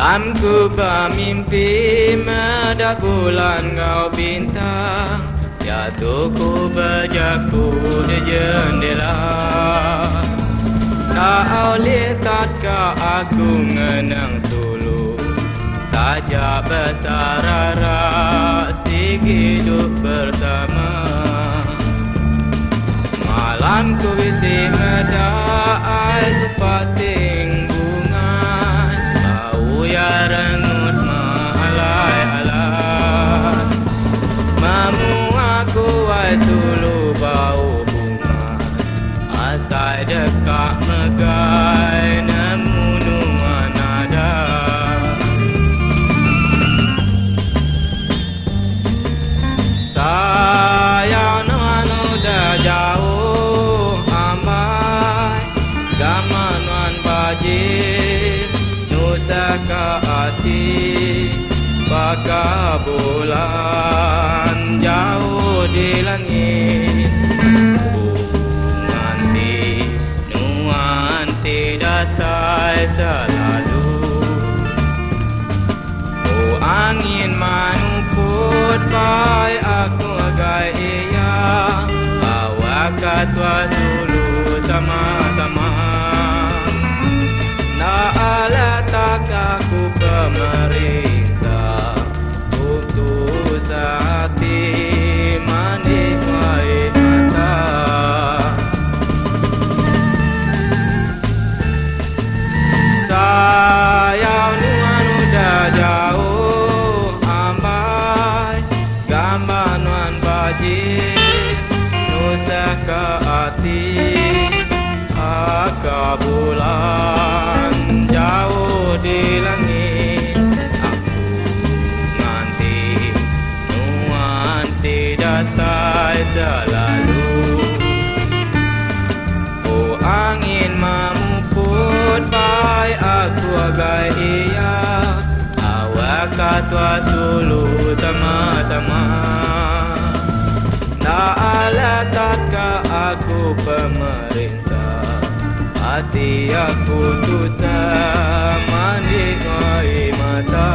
Malam ku bermimpi melihat bulan kau bintang, jatuh ku berjaku di jendela. Tak lihat kau aku ngenang sulu, tajak bersarara si hidup bersama. Malam ku bisi medai seperti bunga, bau ya rengut malai-alai. Mamu aku ai sulu bau bunga, asai dekat megai nemu nuan ada. Sayang nuan udah jauh amai, gaman nuan bajir nusa ke hati. Baka bulan jauh di langit, nganti nuanti datai selalu. Oh angin manuput pai aku agai ia, bawa katwa sulu sama-sama. Na ala tak aku pemerintah putus hati menikmati mata. Sayang nuan udah jauh ambai, gambar nuan bajir nusa ke hati. Aka bulan jauh di langit, aku nganti nuanti datai selalu. Oh angin memuput pai aku agai ia, awak katwa sulu sama-sama. Tak ala tatka aku pemerintah, hati aku susah menikmati mata.